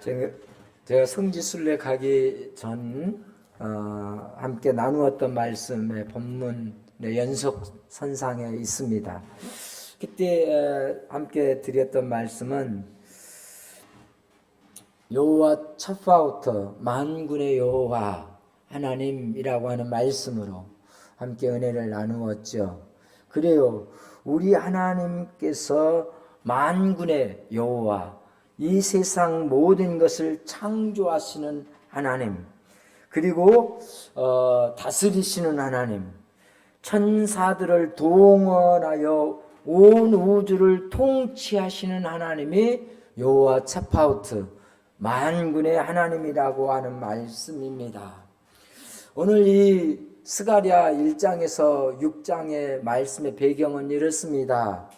제가 성지순례 가기 전 함께 나누었던 말씀의 본문의 연속선상에 있습니다. 그때 함께 드렸던 말씀은 여호와 첩하우터 만군의 여호와 하나님이라고 하는 말씀으로 함께 은혜를 나누었죠. 그래요, 우리 하나님께서 만군의 여호와, 이 세상 모든 것을 창조하시는 하나님, 그리고 다스리시는 하나님, 천사들을 동원하여 온 우주를 통치하시는 하나님이 여호와 첩하우트, 만군의 하나님이라고 하는 말씀입니다. 오늘 이 스가랴 1장에서 6장의 말씀의 배경은 이렇습니다.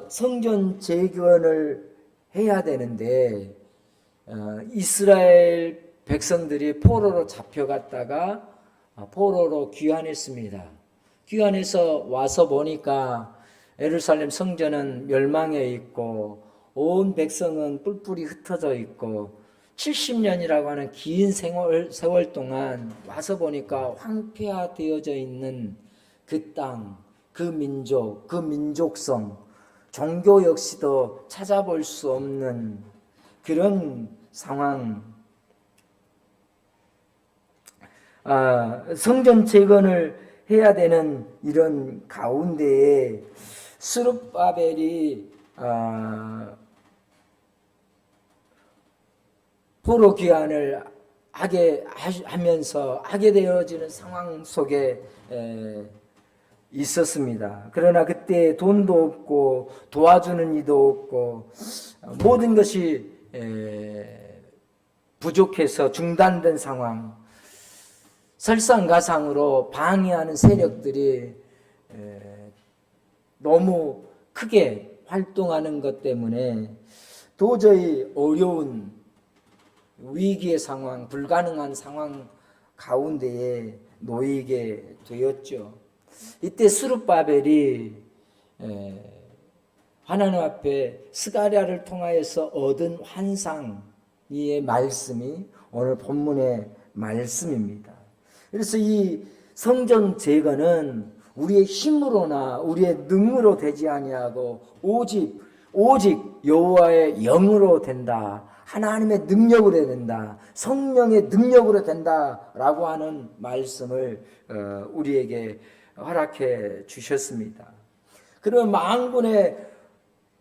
성전 재건을 해야 되는데 이스라엘 백성들이 포로로 잡혀갔다가 포로로 귀환했습니다. 귀환해서 와서 보니까 예루살렘 성전은 멸망해 있고 온 백성은 뿔뿔이 흩어져 있고 70년이라고 하는 긴 세월 동안 와서 보니까 황폐화되어져 있는 그 땅, 그 민족, 그 민족성, 종교 역시도 찾아볼 수 없는 그런 상황. 성전 재건을 해야 되는 이런 가운데에 스룹바벨이 포로 귀환을 하게 되어지는 상황 속에 있었습니다. 그러나 그때 돈도 없고 도와주는 이도 없고 모든 것이 부족해서 중단된 상황, 설상가상으로 방해하는 세력들이 너무 크게 활동하는 것 때문에 도저히 어려운 위기의 상황, 불가능한 상황 가운데에 놓이게 되었죠. 이때 스룹바벨이 하나님 앞에 스가랴를 통하여서 얻은 환상의 말씀이 오늘 본문의 말씀입니다. 그래서 이 성전 재건은 우리의 힘으로나 우리의 능으로 되지 아니하고 오직 여호와의 영으로 된다. 하나님의 능력으로 된다. 성령의 능력으로 된다라고 하는 말씀을 우리에게 허락해 주셨습니다. 그럼 만군의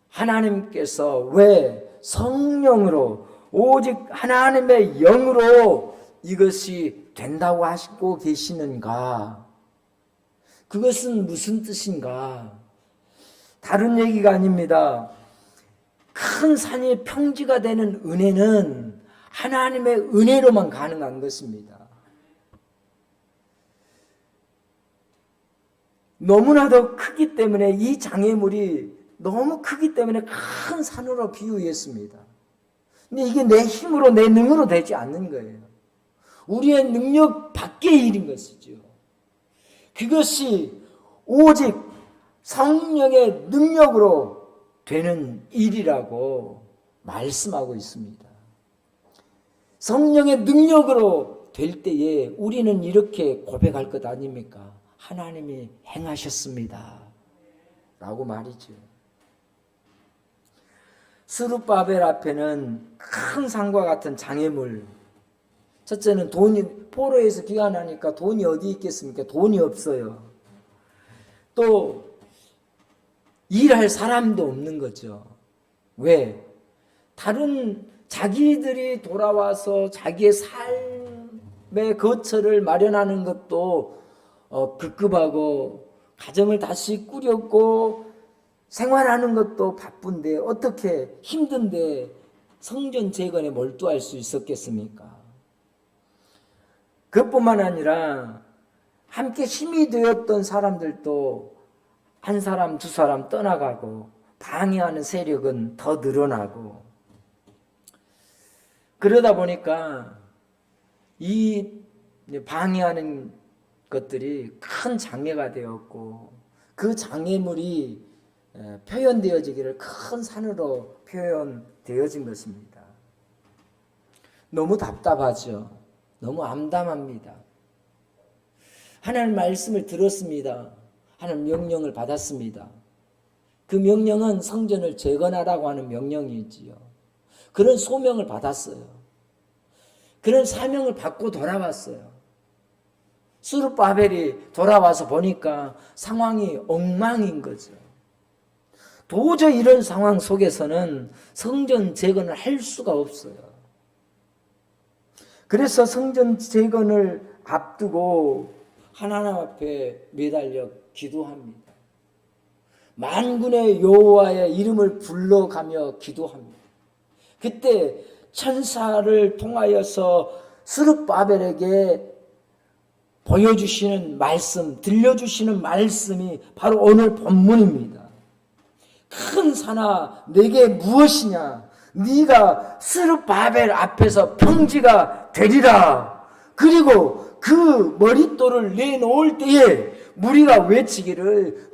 하나님께서 왜 성령으로 오직 하나님의 영으로 이것이 된다고 하시고 계시는가? 그것은 무슨 뜻인가? 다른 얘기가 아닙니다. 큰 산이 평지가 되는 은혜는 하나님의 은혜로만 가능한 것입니다. 너무나도 크기 때문에 이 장애물이 너무 크기 때문에 큰 산으로 비유했습니다. 근데 이게 내 힘으로 내 능으로 되지 않는 거예요. 우리의 능력 밖의 일인 것이죠. 그것이 오직 성령의 능력으로 되는 일이라고 말씀하고 있습니다. 성령의 능력으로 될 때에 우리는 이렇게 고백할 것 아닙니까? 하나님이 행하셨습니다. 라고 말이죠. 스룹바벨 앞에는 큰 산과 같은 장애물. 첫째는 포로에서 귀환하니까 돈이 어디 있겠습니까? 돈이 없어요. 또 일할 사람도 없는 거죠. 왜? 다른 자기들이 돌아와서 자기의 삶의 거처를 마련하는 것도 급급하고 가정을 다시 꾸렸고 생활하는 것도 바쁜데 어떻게 힘든데 성전 재건에 몰두할 수 있었겠습니까? 그것뿐만 아니라 함께 힘이 되었던 사람들도 한 사람 두 사람 떠나가고 방해하는 세력은 더 늘어나고 그러다 보니까 이 방해하는 것들이 큰 장애가 되었고 그 장애물이 표현되어지기를 큰 산으로 표현되어진 것입니다. 너무 답답하죠. 너무 암담합니다. 하나님 말씀을 들었습니다. 하나님 명령을 받았습니다. 그 명령은 성전을 재건하라고 하는 명령이지요. 그런 소명을 받았어요. 그런 사명을 받고 돌아왔어요. 스룹바벨이 돌아와서 보니까 상황이 엉망인 거죠. 도저히 이런 상황 속에서는 성전 재건을 할 수가 없어요. 그래서 성전 재건을 앞두고 하나님 앞에 매달려 기도합니다. 만군의 여호와의 이름을 불러가며 기도합니다. 그때 천사를 통하여서 스룹바벨에게 보여주시는 말씀, 들려주시는 말씀이 바로 오늘 본문입니다. 큰 산아 내게 무엇이냐? 네가 스룹바벨 앞에서 평지가 되리라. 그리고 그 머릿돌을 내놓을 때에 무리가 외치기를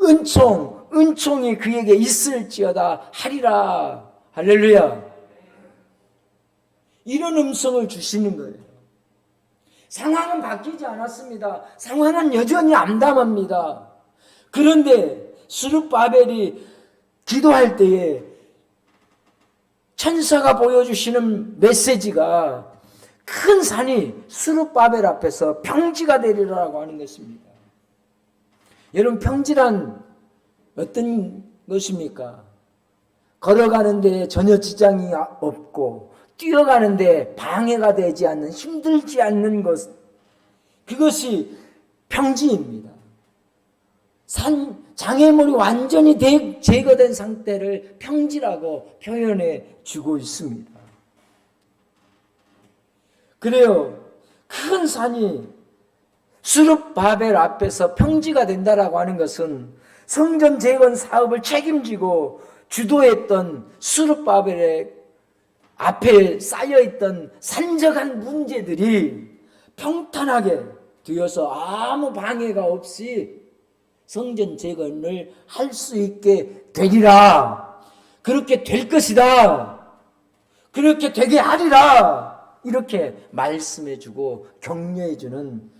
은총이 그에게 있을지어다 하리라. 할렐루야. 이런 음성을 주시는 거예요. 상황은 바뀌지 않았습니다. 상황은 여전히 암담합니다. 그런데 스룹바벨이 기도할 때에 천사가 보여주시는 메시지가 큰 산이 스룹바벨 앞에서 평지가 되리라고 하는 것입니다. 여러분, 평지란 어떤 것입니까? 걸어가는데 전혀 지장이 없고 뛰어가는데 방해가 되지 않는, 힘들지 않는 것, 그것이 평지입니다. 장애물이 완전히 제거된 상태를 평지라고 표현해 주고 있습니다. 그래요. 큰 산이 스룹바벨 앞에서 평지가 된다라고 하는 것은 성전 재건 사업을 책임지고 주도했던 스룹바벨의 앞에 쌓여있던 산적한 문제들이 평탄하게 되어서 아무 방해가 없이 성전 재건을 할 수 있게 되리라. 그렇게 될 것이다. 그렇게 되게 하리라. 이렇게 말씀해주고 격려해주는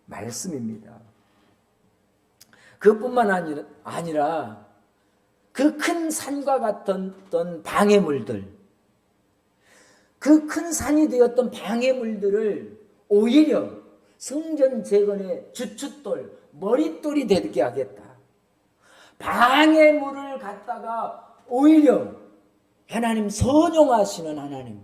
말씀입니다. 그것뿐만 아니라 그 큰 산과 같던 방해물들, 그 큰 산이 되었던 방해물들을 오히려 성전 재건의 주춧돌, 머릿돌이 되게 하겠다. 방해물을 갖다가 오히려 하나님 선용하시는 하나님,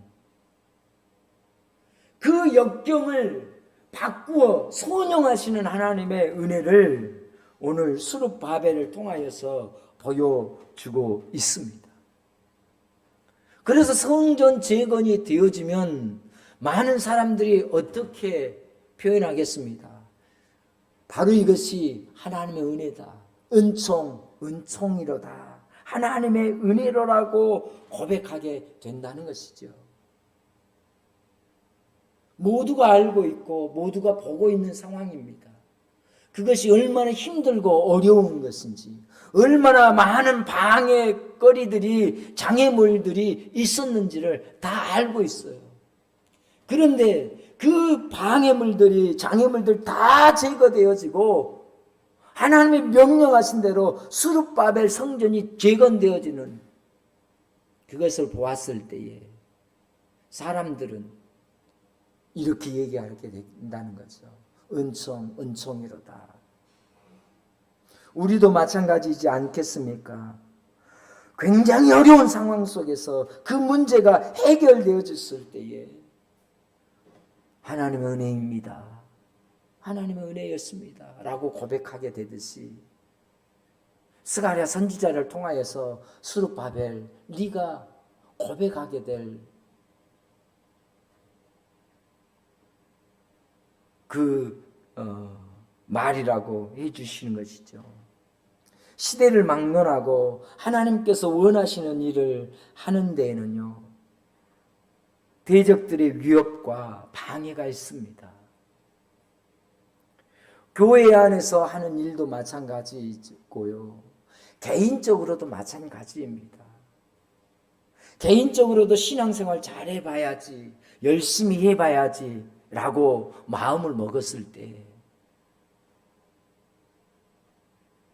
그 역경을 바꾸어 선용하시는 하나님의 은혜를 오늘 스룹바벨을 통하여서 보여주고 있습니다. 그래서 성전 재건이 되어지면 많은 사람들이 어떻게 표현하겠습니까? 바로 이것이 하나님의 은혜다. 은총이로다. 하나님의 은혜로라고 고백하게 된다는 것이죠. 모두가 알고 있고 모두가 보고 있는 상황입니다. 그것이 얼마나 힘들고 어려운 것인지, 얼마나 많은 방해거리들이, 장애물들이 있었는지를 다 알고 있어요. 그런데 그 방해물들이, 장애물들 다 제거되어지고 하나님이 명령하신 대로 스룹바벨 성전이 재건되어지는 그것을 보았을 때에 사람들은 이렇게 얘기하게 된다는 거죠. 은총이로다. 우리도 마찬가지이지 않겠습니까? 굉장히 어려운 상황 속에서 그 문제가 해결되어졌을 때에 하나님의 은혜입니다. 하나님의 은혜였습니다. 라고 고백하게 되듯이 스가랴 선지자를 통하여서 스룹바벨, 네가 고백하게 될 말이라고 해주시는 것이죠. 시대를 막론하고 하나님께서 원하시는 일을 하는 데에는요, 대적들의 위협과 방해가 있습니다. 교회 안에서 하는 일도 마찬가지고요, 개인적으로도 마찬가지입니다. 개인적으로도 신앙생활 잘해봐야지, 열심히 해봐야지 라고 마음을 먹었을 때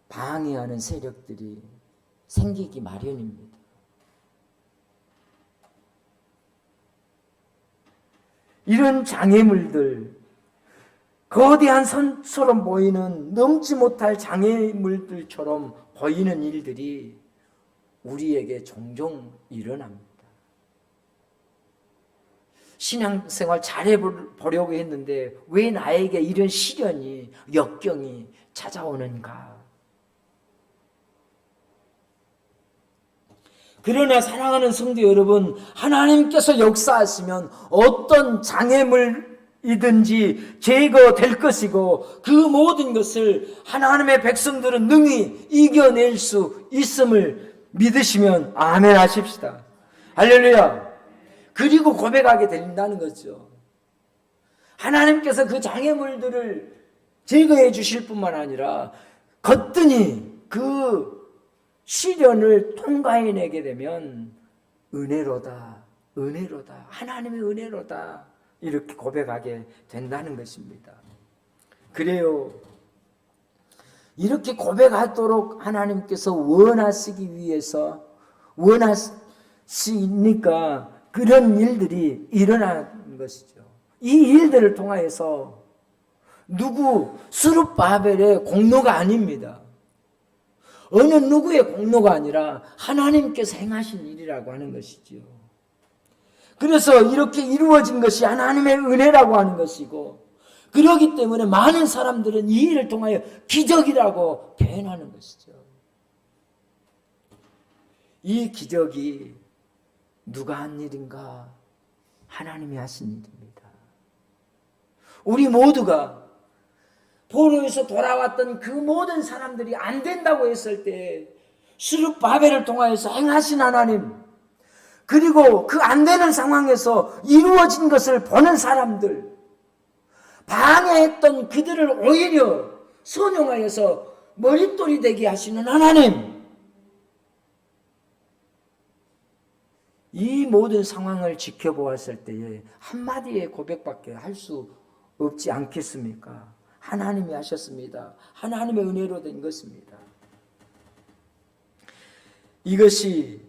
방해하는 세력들이 생기기 마련입니다. 이런 장애물들, 거대한 선처럼 보이는 넘지 못할 장애물들처럼 보이는 일들이 우리에게 종종 일어납니다. 신앙생활 잘해보려고 했는데 왜 나에게 이런 시련이, 역경이 찾아오는가? 그러나 사랑하는 성도 여러분, 하나님께서 역사하시면 어떤 장애물이든지 제거될 것이고 그 모든 것을 하나님의 백성들은 능히 이겨낼 수 있음을 믿으시면 아멘 하십시다. 할렐루야. 그리고 고백하게 된다는 거죠. 하나님께서 그 장애물들을 제거해 주실 뿐만 아니라 거뜬히 그 시련을 통과해내게 되면 은혜로다, 은혜로다, 하나님의 은혜로다 이렇게 고백하게 된다는 것입니다. 그래요. 이렇게 고백하도록 하나님께서 원하시기 위해서 원하시니까 그런 일들이 일어나는 것이죠. 이 일들을 통하여서 누구 스룹바벨의 공로가 아닙니다. 어느 누구의 공로가 아니라 하나님께서 행하신 일이라고 하는 것이지요. 그래서 이렇게 이루어진 것이 하나님의 은혜라고 하는 것이고, 그렇기 때문에 많은 사람들은 이 일을 통하여 기적이라고 표현하는 것이죠. 이 기적이 누가 한 일인가? 하나님이 하신 일입니다. 우리 모두가 포로에서 돌아왔던 그 모든 사람들이 안 된다고 했을 때 스룹바벨을 통하여서 행하신 하나님, 그리고 그 안 되는 상황에서 이루어진 것을 보는 사람들, 방해했던 그들을 오히려 선용하여서 머릿돌이 되게 하시는 하나님, 이 모든 상황을 지켜보았을 때에 한마디의 고백밖에 할 수 없지 않겠습니까? 하나님이 하셨습니다. 하나님의 은혜로 된 것입니다. 이것이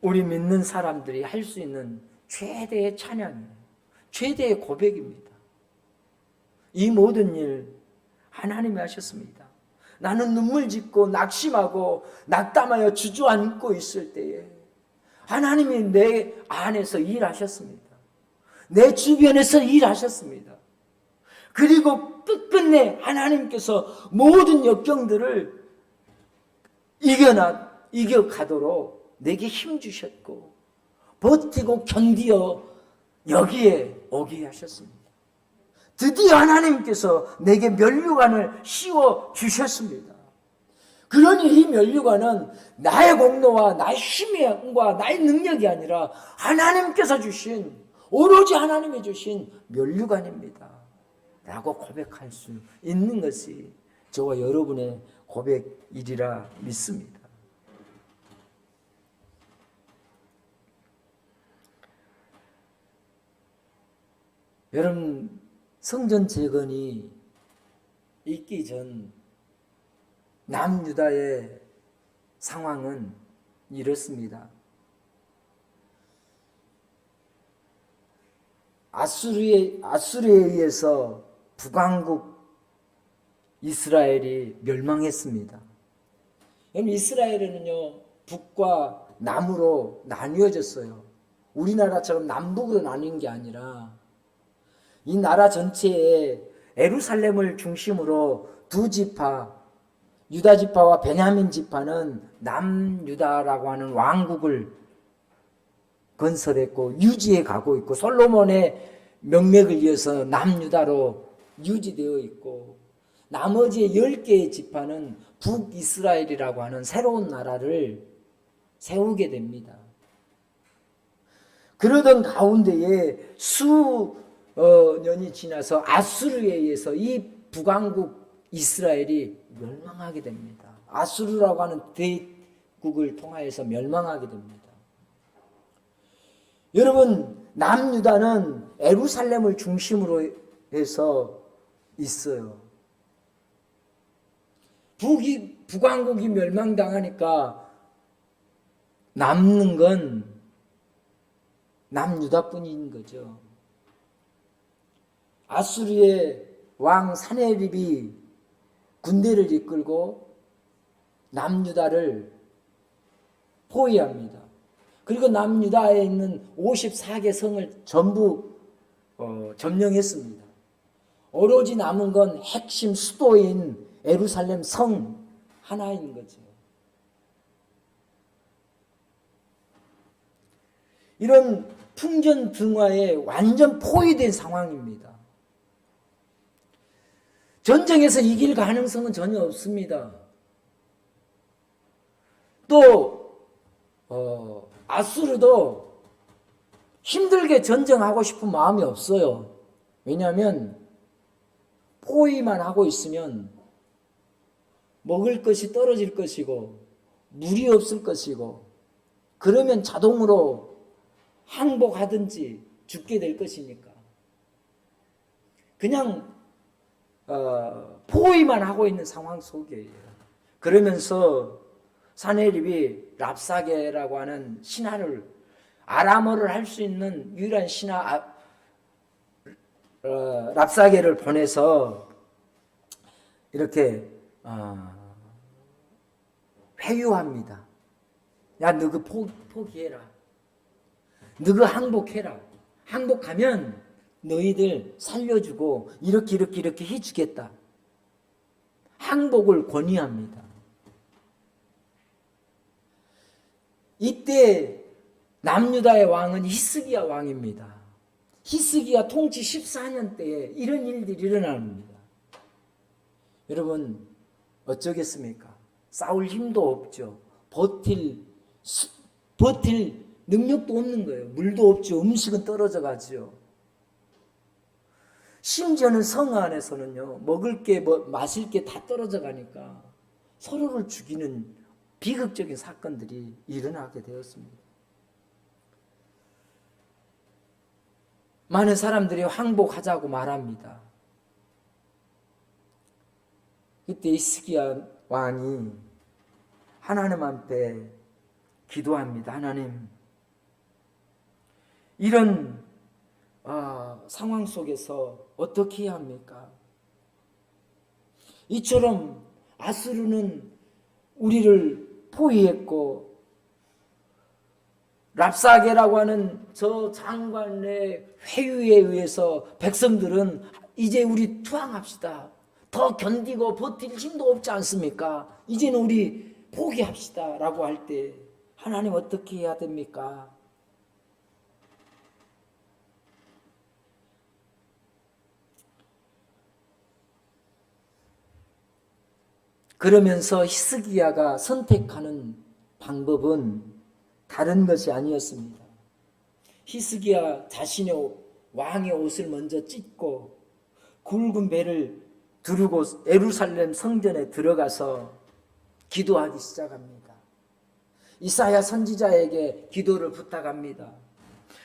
우리 믿는 사람들이 할 수 있는 최대의 찬양이에요. 최대의 고백입니다. 이 모든 일 하나님이 하셨습니다. 나는 눈물 짓고 낙심하고 낙담하여 주저앉고 있을 때에 하나님이 내 안에서 일하셨습니다. 내 주변에서 일하셨습니다. 그리고 끝끝내 하나님께서 모든 역경들을 이겨가도록 내게 힘 주셨고 버티고 견디어 여기에 오게 하셨습니다. 드디어 하나님께서 내게 면류관을 씌워 주셨습니다. 그러니 이 면류관은 나의 공로와 나의 힘과 나의 능력이 아니라 하나님께서 주신, 오로지 하나님이 주신 면류관입니다 라고 고백할 수 있는 것이 저와 여러분의 고백이리라 믿습니다. 여러분, 성전 재건이 있기 전 남유다의 상황은 이렇습니다. 아수르에 의해서 북왕국 이스라엘이 멸망했습니다. 이스라엘은요, 북과 남으로 나뉘어졌어요. 우리나라처럼 남북으로 나뉜 게 아니라 이 나라 전체에 예루살렘을 중심으로 두 지파, 유다 지파와 베냐민 지파는 남유다라고 하는 왕국을 건설했고 유지해 가고 있고, 솔로몬의 명맥을 이어서 남유다로 유지되어 있고, 나머지 10개의 지파는 북이스라엘이라고 하는 새로운 나라를 세우게 됩니다. 그러던 가운데에 수년이 지나서 아수르에 의해서 이 북왕국 이스라엘이 멸망하게 됩니다. 아수르라고 하는 대국을 통하여서 멸망하게 됩니다. 여러분, 남유다는 예루살렘을 중심으로 해서 있어요. 북왕국이 멸망당하니까 남는 건 남유다뿐인 거죠. 아수르의 왕 사네립이 군대를 이끌고 남유다를 포위합니다. 그리고 남유다에 있는 54개 성을 전부 점령했습니다. 오로지 남은 건 핵심 수도인 예루살렘 성 하나인 거죠. 이런 풍전등화에 완전 포위된 상황입니다. 전쟁에서 이길 가능성은 전혀 없습니다. 또 아수르도 힘들게 전쟁하고 싶은 마음이 없어요. 왜냐하면 포위만 하고 있으면 먹을 것이 떨어질 것이고 물이 없을 것이고 그러면 자동으로 항복하든지 죽게 될 것이니까 그냥 포위만 하고 있는 상황 속이에요. 그러면서 사네립이 랍사게라고 하는 신하를 아람어를 할 수 있는 유일한 신하 랍사게를 보내서 이렇게 회유합니다. 야, 너그 포기해라. 너그 항복해라. 항복하면 너희들 살려주고 이렇게 해주겠다. 항복을 권유합니다. 이때 남유다의 왕은 히스기야 왕입니다. 히스기야 통치 14년 때에 이런 일들이 일어납니다. 여러분 어쩌겠습니까? 싸울 힘도 없죠. 버틸 능력도 없는 거예요. 물도 없죠. 음식은 떨어져 가죠. 심지어는 성 안에서는요, 먹을 게 마실 게 다 떨어져 가니까 서로를 죽이는 비극적인 사건들이 일어나게 되었습니다. 많은 사람들이 항복하자고 말합니다. 그때 히스기야 왕이 하나님 앞에 기도합니다. 하나님, 이런 상황 속에서 어떻게 해야 합니까? 이처럼 아수르는 우리를 포위했고 랍사게라고 하는 저 장관의 회유에 의해서 백성들은 이제 우리 투항합시다. 더 견디고 버틸 힘도 없지 않습니까? 이제는 우리 포기합시다 라고 할 때 하나님 어떻게 해야 됩니까? 그러면서 히스기야가 선택하는 방법은 다른 것이 아니었습니다. 히스기야 자신의 왕의 옷을 먼저 찢고 굵은 배를 두르고 예루살렘 성전에 들어가서 기도하기 시작합니다. 이사야 선지자에게 기도를 부탁합니다.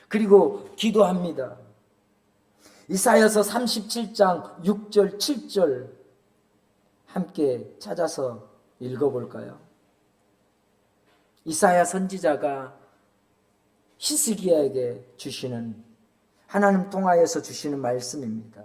그리고 기도합니다. 이사야서 37장 6절 7절 함께 찾아서 읽어볼까요? 이사야 선지자가 히스기야에게 주시는, 하나님 통하여서 주시는 말씀입니다.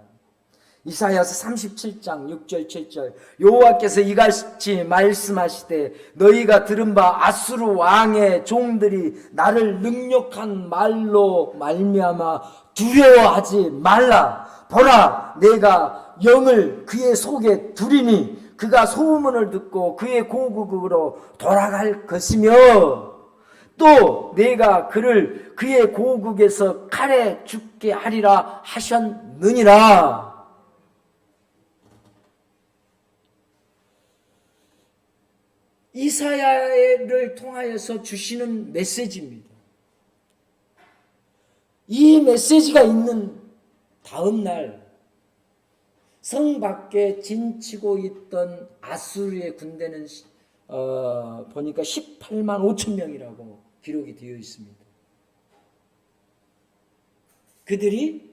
이사야서 37장 6절 7절 여호와께서 이같이 말씀하시되 너희가 들은 바 아수르 왕의 종들이 나를 능력한 말로 말미암아 두려워하지 말라. 보라, 내가 영을 그의 속에 두리니 그가 소문을 듣고 그의 고국으로 돌아갈 것이며 또 내가 그를 그의 고국에서 칼에 죽게 하리라 하셨느니라. 이사야를 통하여서 주시는 메시지입니다. 이 메시지가 있는 다음 날 성 밖에 진치고 있던 아수르의 군대는 보니까 18만 5천 명이라고 기록이 되어 있습니다. 그들이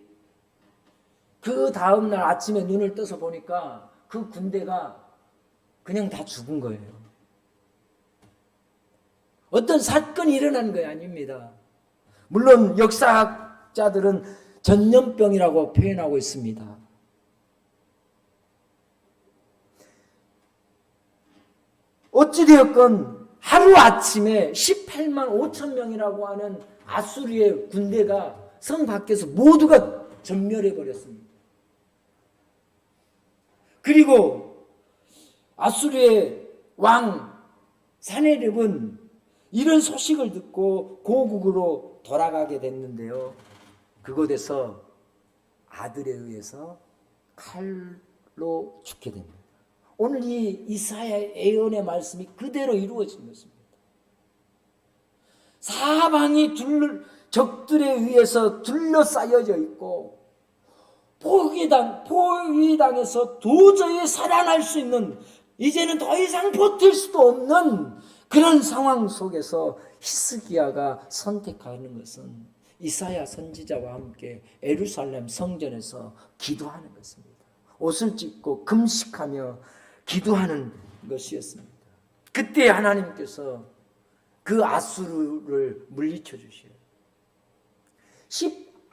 그 다음날 아침에 눈을 떠서 보니까 그 군대가 그냥 다 죽은 거예요. 어떤 사건이 일어난 거 아닙니다. 물론 역사학자들은 전염병이라고 표현하고 있습니다. 어찌되었건 하루아침에 18만 5천 명이라고 하는 아수르의 군대가 성 밖에서 모두가 전멸해버렸습니다. 그리고 아수르의 왕 사네립은 이런 소식을 듣고 고국으로 돌아가게 됐는데요. 그곳에서 아들에 의해서 칼로 죽게 됩니다. 오늘 이 이사야 예언의 말씀이 그대로 이루어진 것입니다. 사방이 적들에 의해서 둘러싸여져 있고 포위당해서 도저히 살아날 수 있는, 이제는 더 이상 버틸 수도 없는 그런 상황 속에서 히스기야가 선택하는 것은 이사야 선지자와 함께 예루살렘 성전에서 기도하는 것입니다. 옷을 찢고 금식하며 기도하는 것이었습니다. 그때 하나님께서 그 아수르를 물리쳐 주셔요.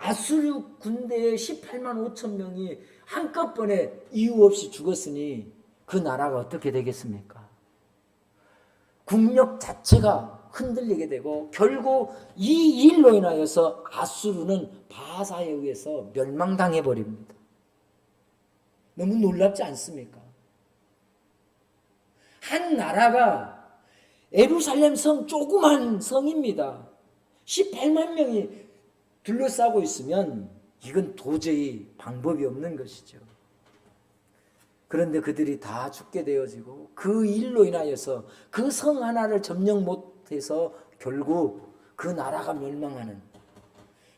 아수르 군대의 18만 5천 명이 한꺼번에 이유 없이 죽었으니 그 나라가 어떻게 되겠습니까? 국력 자체가 흔들리게 되고 결국 이 일로 인하여서 아수르는 바사에 의해서 멸망당해 버립니다. 너무 놀랍지 않습니까? 한 나라가 예루살렘 성, 조그만 성입니다. 18만 명이 둘러싸고 있으면 이건 도저히 방법이 없는 것이죠. 그런데 그들이 다 죽게 되어지고 그 일로 인하여서 그 성 하나를 점령 못해서 결국 그 나라가 멸망하는,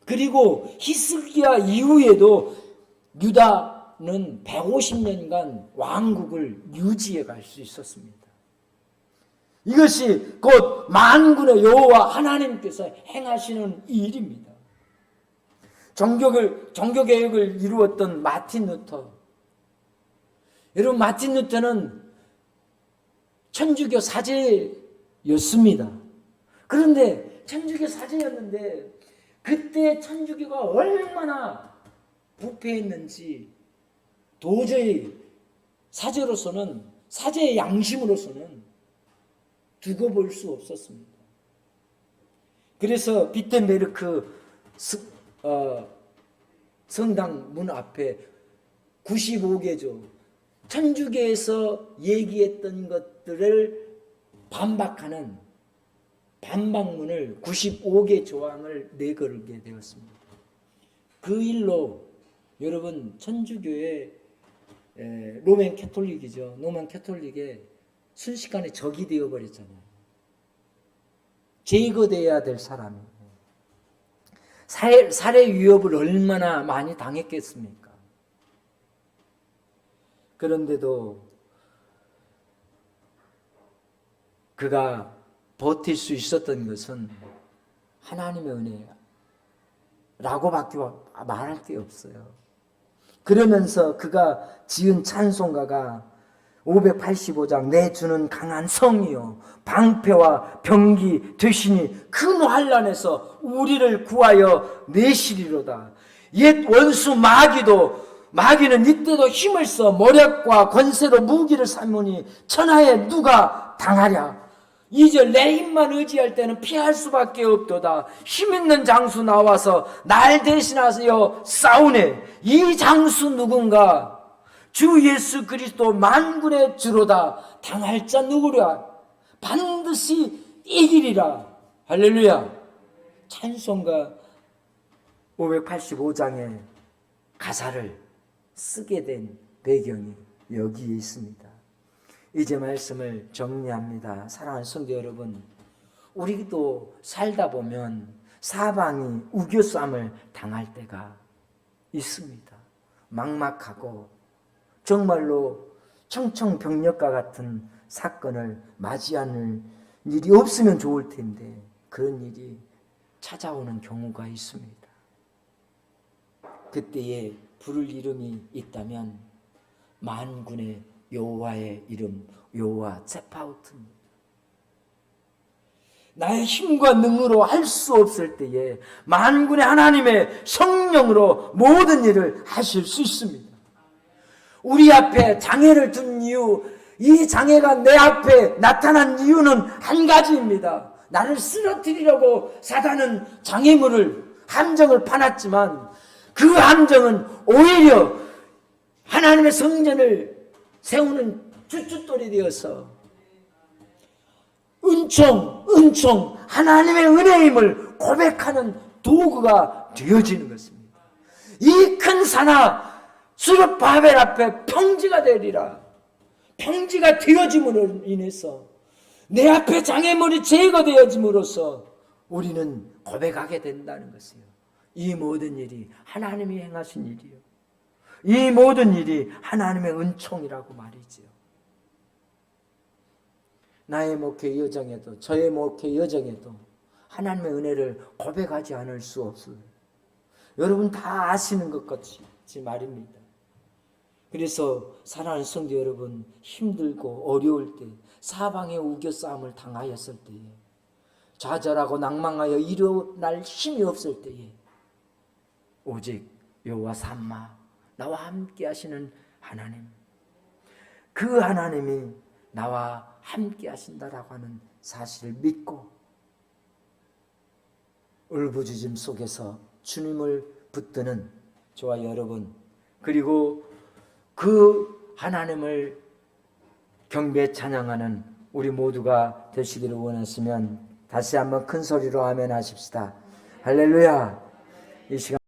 그리고 히스기야 이후에도 유다는 150년간 왕국을 유지해 갈 수 있었습니다. 이것이 곧 만군의 여호와 하나님께서 행하시는 일입니다. 종교개혁을 이루었던 마틴 루터, 여러분, 마틴 루터는 천주교 사제였습니다. 그런데 천주교 사제였는데 그때 천주교가 얼마나 부패했는지 도저히 사제로서는, 사제의 양심으로서는 두고 볼 수 없었습니다. 그래서 비텐베르크 성당 문 앞에 95개조 천주교에서 얘기했던 것들을 반박하는 반박문을 95개 조항을 내걸게 되었습니다. 그 일로 여러분 천주교의 로맨 캐톨릭이죠. 로맨 캐톨릭의 순식간에 적이 되어버렸잖아요. 제거되어야 될 사람이. 살해 위협을 얼마나 많이 당했겠습니까? 그런데도 그가 버틸 수 있었던 것은 하나님의 은혜라고밖에 말할 게 없어요. 그러면서 그가 지은 찬송가가 585장 내 주는 강한 성이요 방패와 병기 되시니 큰 환난에서 우리를 구하여 내시리로다. 옛 원수 마귀는 이때도 힘을 써 모략과 권세로 무기를 삼으니 천하에 누가 당하랴. 이제 내 힘만 의지할 때는 피할 수밖에 없도다. 힘있는 장수 나와서 날 대신하여 싸우네. 이 장수 누군가? 주 예수 그리스도 만군의 주로다. 당할 자 누구랴? 반드시 이기리라. 할렐루야. 찬송가 585장의 가사를 쓰게 된 배경이 여기에 있습니다. 이제 말씀을 정리합니다. 사랑하는 성도 여러분, 우리도 살다 보면 사방이 우겨쌈을 당할 때가 있습니다. 막막하고 정말로 청청병력과 같은 사건을 맞이하는 일이 없으면 좋을 텐데 그런 일이 찾아오는 경우가 있습니다. 그때에 부를 이름이 있다면 만군의 여호와의 이름, 여호와 ጼ바오트입니다. 나의 힘과 능으로 할 수 없을 때에 만군의 하나님의 성령으로 모든 일을 하실 수 있습니다. 우리 앞에 장애를 둔 이유, 이 장애가 내 앞에 나타난 이유는 한 가지입니다. 나를 쓰러뜨리려고 사단은 함정을 파놨지만 그 함정은 오히려 하나님의 성전을 세우는 주춧돌이 되어서 은총, 하나님의 은혜임을 고백하는 도구가 되어지는 것입니다. 이 큰 산하 수르 바벨 앞에 평지가 되리라. 평지가 되어짐으로 인해서 내 앞에 장애물이 제거되어짐으로써 우리는 고백하게 된다는 것이에요. 이 모든 일이 하나님이 행하신 일이요. 이 모든 일이 하나님의 은총이라고 말이지요. 나의 목회 여정에도 저의 목회 여정에도 하나님의 은혜를 고백하지 않을 수 없어요. 여러분 다 아시는 것 같이 말입니다. 그래서 사랑하는 성도 여러분, 힘들고 어려울 때, 사방에 우겨싸움을 당하였을 때에, 좌절하고 낭망하여 일어날 힘이 없을 때에 오직 여호와 삼마, 나와 함께 하시는 하나님, 그 하나님이 나와 함께 하신다라고 하는 사실을 믿고 울부짖음 속에서 주님을 붙드는 저와 여러분, 그리고 그 하나님을 경배 찬양하는 우리 모두가 되시기를 원하시면 다시 한번 큰 소리로 아멘 하십시다. 할렐루야. 이 시간